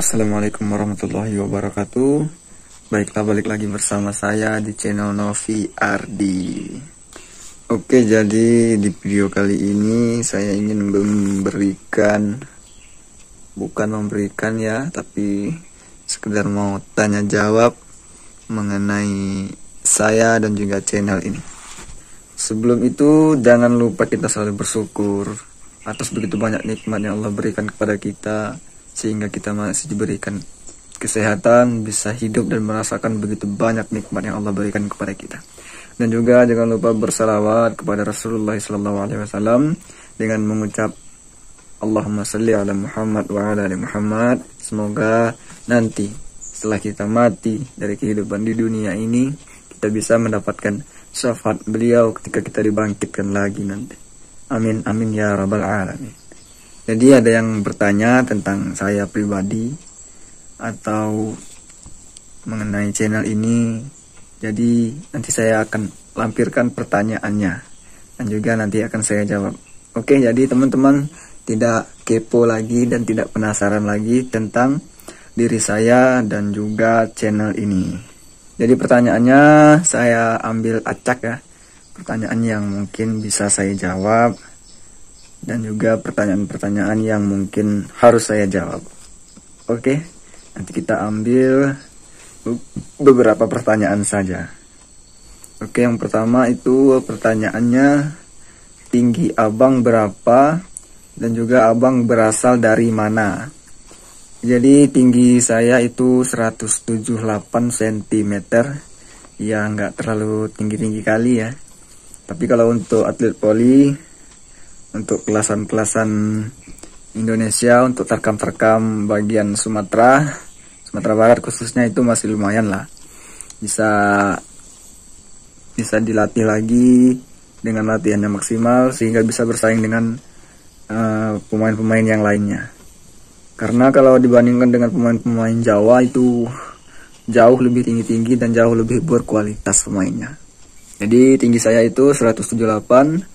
Assalamualaikum warahmatullahi wabarakatuh. Baiklah, balik lagi bersama saya di channel Novi Ardi. Oke, jadi di video kali ini saya ingin bukan memberikan ya, tapi sekedar mau tanya jawab mengenai saya dan juga channel ini. Sebelum itu, jangan lupa kita selalu bersyukur atas begitu banyak nikmat yang Allah berikan kepada kita, sehingga kita masih diberikan kesehatan, bisa hidup dan merasakan begitu banyak nikmat yang Allah berikan kepada kita. Dan juga jangan lupa bersalawat kepada Rasulullah SAW dengan mengucap Allahumma salli ala Muhammad wa ala ali Muhammad. Semoga nanti setelah kita mati dari kehidupan di dunia ini, kita bisa mendapatkan syafaat beliau ketika kita dibangkitkan lagi nanti. Amin amin ya rabbal alamin. Jadi ada yang bertanya tentang saya pribadi atau mengenai channel ini. Jadi nanti saya akan lampirkan pertanyaannya dan juga nanti akan saya jawab. Oke, jadi teman-teman tidak kepo lagi dan tidak penasaran lagi tentang diri saya dan juga channel ini. Jadi pertanyaannya saya ambil acak ya. Pertanyaan yang mungkin bisa saya jawab dan juga pertanyaan-pertanyaan yang mungkin harus saya jawab. Oke, nanti kita ambil beberapa pertanyaan saja. Oke, yang pertama itu pertanyaannya, tinggi abang berapa dan juga abang berasal dari mana? Jadi tinggi saya itu 178 cm. Ya nggak terlalu tinggi-tinggi kali ya. Tapi kalau untuk atlet voli, untuk kelasan-kelasan Indonesia, untuk terkam-terkam bagian Sumatera Barat khususnya, itu masih lumayan lah. Bisa dilatih lagi dengan latihan yang maksimal sehingga bisa bersaing dengan pemain-pemain yang lainnya. Karena kalau dibandingkan dengan pemain-pemain Jawa itu jauh lebih tinggi-tinggi dan jauh lebih berkualitas pemainnya. Jadi tinggi saya itu 178.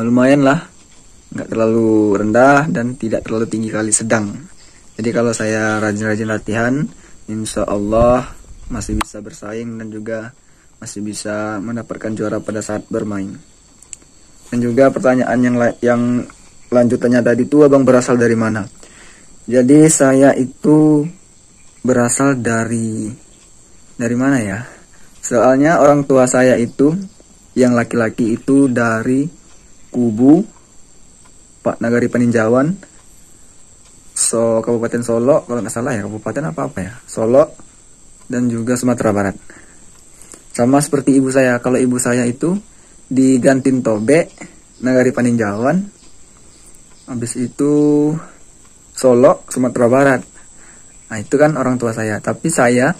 Lumayan lah, nggak terlalu rendah dan tidak terlalu tinggi kali, sedang. Jadi kalau saya rajin-rajin latihan, insya Allah masih bisa bersaing dan juga masih bisa mendapatkan juara pada saat bermain. Dan juga pertanyaan yang lanjutannya tadi itu, abang berasal dari mana? Jadi saya itu berasal dari mana ya? Soalnya orang tua saya itu yang laki-laki itu dari Kubu Pak Nagari Peninjauan, Kabupaten Solo kalau nggak salah ya, kabupaten apa ya, Solo, dan juga Sumatera Barat. Sama seperti ibu saya. Kalau ibu saya itu di Gantintobe, Nagari Peninjauan, habis itu Solo, Sumatera Barat. Nah itu kan orang tua saya. Tapi saya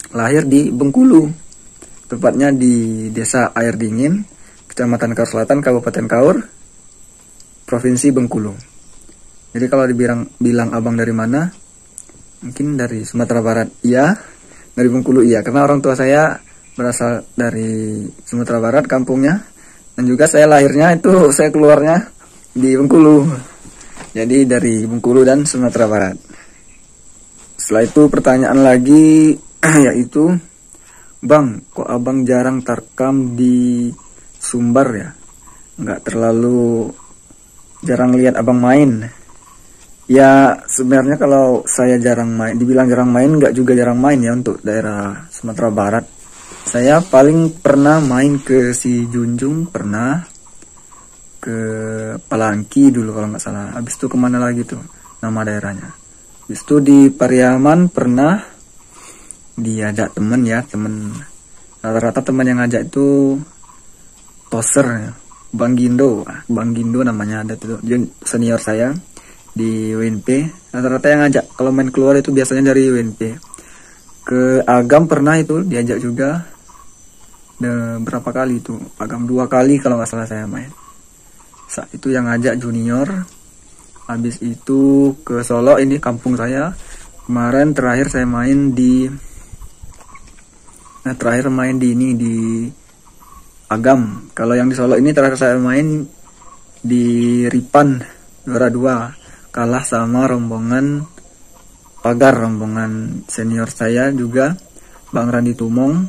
lahir di Bengkulu, tepatnya di Desa Air Dingin, Kecamatan Kaur Selatan, Kabupaten Kaur, Provinsi Bengkulu. Jadi kalau bilang abang dari mana, mungkin dari Sumatera Barat iya, dari Bengkulu iya, karena orang tua saya berasal dari Sumatera Barat kampungnya, dan juga saya keluarnya di Bengkulu. Jadi dari Bengkulu dan Sumatera Barat. Setelah itu pertanyaan lagi yaitu, bang, kok abang jarang tarkam di Sumbar ya? Nggak terlalu jarang lihat abang main. Ya sebenarnya kalau saya dibilang jarang main, nggak juga jarang main ya untuk daerah Sumatera Barat. Saya paling pernah main ke Si Junjung, pernah ke Palangki dulu kalau nggak salah. Habis itu kemana lagi tuh nama daerahnya? Habis itu di Pariaman pernah diajak temen ya, rata-rata teman yang ngajak itu Toser ya. Bang Gindo namanya, ada tuh senior saya di WNP. Rata-rata yang ngajak kalau main keluar itu biasanya dari WNP. Ke Agam pernah itu diajak juga. Berapa kali itu? Agam 2 kali kalau nggak salah saya main. Saat itu yang ngajak junior. Habis itu ke Solo, ini kampung saya. Kemarin terakhir saya main di di Agam. Kalau yang di Solo ini terakhir saya main di Ripan, juara 2, kalah sama rombongan pagar rombongan senior saya juga, Bang Randi Tumong,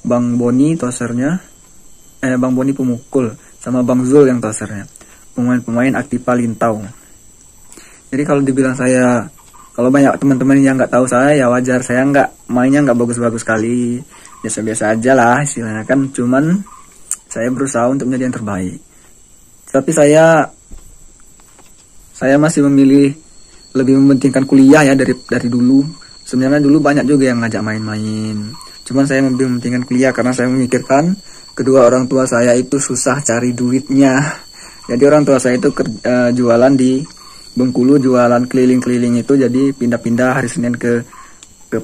Bang Boni tosernya, Bang Boni pemukul, sama Bang Zul yang tosernya, pemain-pemain Aktiva Lintau. Jadi kalau dibilang saya, kalau banyak teman-teman yang nggak tahu saya, ya wajar, saya mainnya nggak bagus-bagus sekali, biasa-biasa aja lah istilahnya kan. Cuman saya berusaha untuk menjadi yang terbaik. Tapi saya masih memilih lebih mementingkan kuliah ya dari dulu. Sebenarnya dulu banyak juga yang ngajak main-main. Cuman saya lebih mementingkan kuliah karena saya memikirkan kedua orang tua saya itu susah cari duitnya. Jadi orang tua saya itu jualan di Bengkulu, jualan keliling-keliling itu, jadi pindah-pindah hari Senin ke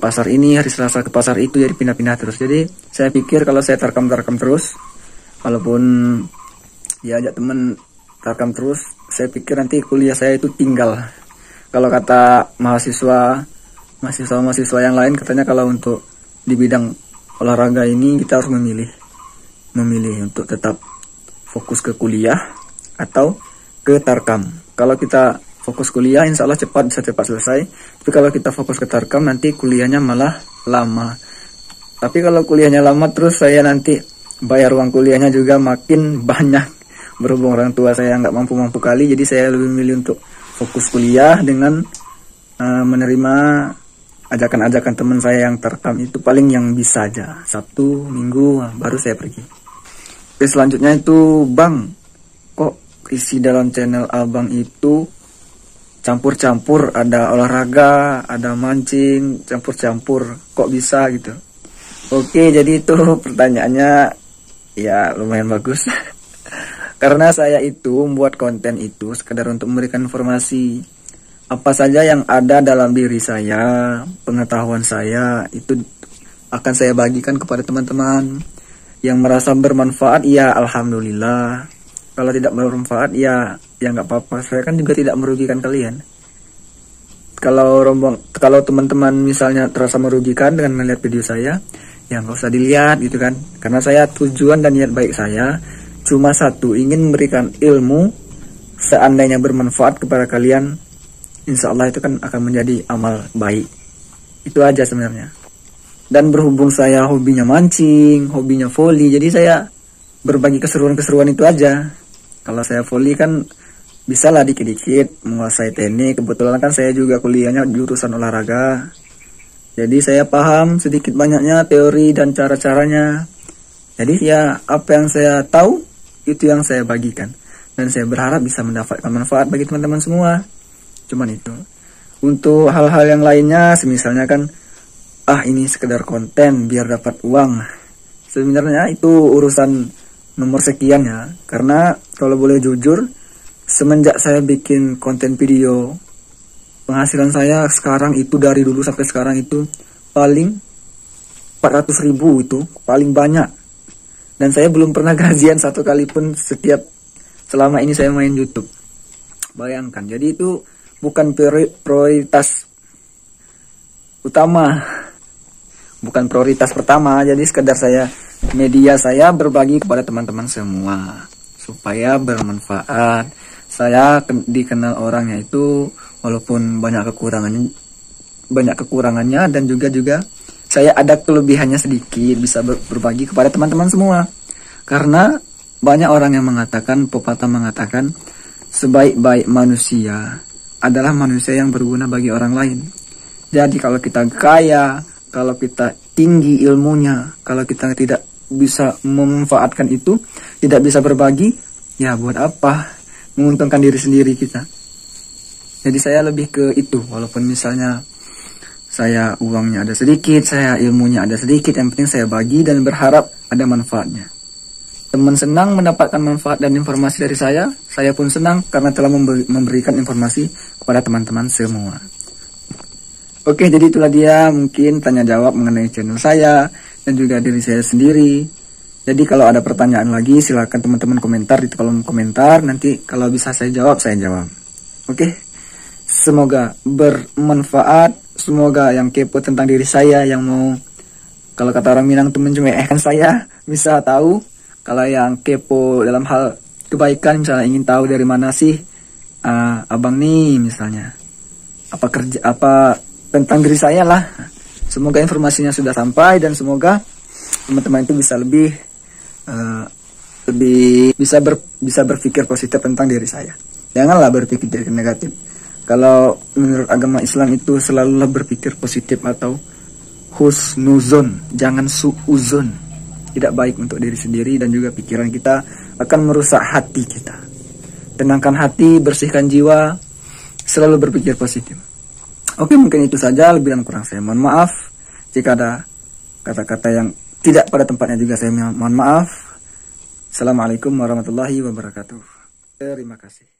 pasar ini, hari Selasa ke pasar itu, jadi pindah-pindah terus. Jadi saya pikir kalau saya tarkam terus, walaupun ya ajak temen tarkam terus, saya pikir nanti kuliah saya itu tinggal. Kalau kata mahasiswa yang lain, katanya kalau untuk di bidang olahraga ini kita harus memilih untuk tetap fokus ke kuliah atau ke tarkam. Kalau kita fokus kuliah, insya Allah bisa cepat selesai. Tapi kalau kita fokus ke tarkam, nanti kuliahnya malah lama. Tapi kalau kuliahnya lama terus, saya nanti bayar uang kuliahnya juga makin banyak. Berhubung orang tua saya nggak mampu kali, jadi saya lebih memilih untuk fokus kuliah dengan menerima ajakan-ajakan teman saya yang tarkam itu, paling yang bisa aja Sabtu, Minggu, baru saya pergi. Oke, selanjutnya itu, Bang, kok isi dalam channel Abang itu campur-campur, ada olahraga, ada mancing, campur-campur, kok bisa gitu? Oke, jadi itu pertanyaannya ya lumayan bagus. Karena saya itu membuat konten itu sekedar untuk memberikan informasi apa saja yang ada dalam diri saya, pengetahuan saya itu akan saya bagikan kepada teman-teman. Yang merasa bermanfaat, ya alhamdulillah. Kalau tidak bermanfaat, ya nggak apa-apa. Saya kan juga tidak merugikan kalian. Kalau teman-teman misalnya terasa merugikan dengan melihat video saya, ya nggak usah dilihat gitu kan. Karena saya tujuan dan niat baik saya cuma satu, ingin memberikan ilmu. Seandainya bermanfaat kepada kalian, insya Allah itu kan akan menjadi amal baik. Itu aja sebenarnya. Dan berhubung saya hobinya mancing, hobinya volley, jadi saya berbagi keseruan-keseruan itu aja. Kalau saya volley kan bisa lah dikit-dikit menguasai teknik. Kebetulan kan saya juga kuliahnya jurusan olahraga, jadi saya paham sedikit banyaknya teori dan cara-caranya. Jadi ya apa yang saya tahu itu yang saya bagikan, dan saya berharap bisa mendapatkan manfaat bagi teman-teman semua. Cuman itu. Untuk hal-hal yang lainnya, semisalnya kan ini sekedar konten biar dapat uang, sebenarnya itu urusan nomor sekian ya. Karena kalau boleh jujur, semenjak saya bikin konten video, penghasilan saya sekarang itu dari dulu sampai sekarang itu paling 400.000, itu paling banyak. Dan saya belum pernah gajian satu kali pun selama ini saya main YouTube. Bayangkan, jadi itu bukan prioritas utama, bukan prioritas pertama. Jadi sekedar media saya berbagi kepada teman-teman semua supaya bermanfaat. Saya dikenal orangnya itu walaupun banyak kekurangannya dan juga saya ada kelebihannya sedikit, bisa berbagi kepada teman-teman semua. Karena banyak orang yang mengatakan, pepatah mengatakan, sebaik-baik manusia adalah manusia yang berguna bagi orang lain. Jadi kalau kita kaya, kalau kita tinggi ilmunya, kalau kita tidak bisa memanfaatkan itu, tidak bisa berbagi, ya buat apa? Menguntungkan diri sendiri kita. Jadi saya lebih ke itu, walaupun misalnya saya uangnya ada sedikit, saya ilmunya ada sedikit, yang penting saya bagi dan berharap ada manfaatnya. Teman senang mendapatkan manfaat dan informasi dari saya pun senang karena telah memberikan informasi kepada teman-teman semua. Oke, jadi itulah dia mungkin tanya jawab mengenai channel saya dan juga diri saya sendiri. Jadi kalau ada pertanyaan lagi, silakan teman-teman komentar di kolom komentar. Nanti kalau bisa saya jawab, saya jawab. Oke, semoga bermanfaat. Semoga yang kepo tentang diri saya, yang mau, kalau kata orang Minang tuh mencuekkan saya, bisa tahu. Kalau yang kepo dalam hal kebaikan, misalnya ingin tahu dari mana sih abang nih misalnya, apa tentang diri saya lah. Semoga informasinya sudah sampai dan semoga teman-teman itu bisa lebih bisa berpikir positif tentang diri saya. Janganlah berpikir negatif. Kalau menurut agama Islam itu selalulah berpikir positif atau husnuzon, jangan suuzon. Tidak baik untuk diri sendiri dan juga pikiran kita akan merusak hati kita. Tenangkan hati, bersihkan jiwa, selalu berpikir positif. Oke, mungkin itu saja, lebih dan kurang saya mohon maaf. Jika ada kata-kata yang tidak pada tempatnya juga saya mohon maaf. Assalamualaikum warahmatullahi wabarakatuh. Terima kasih.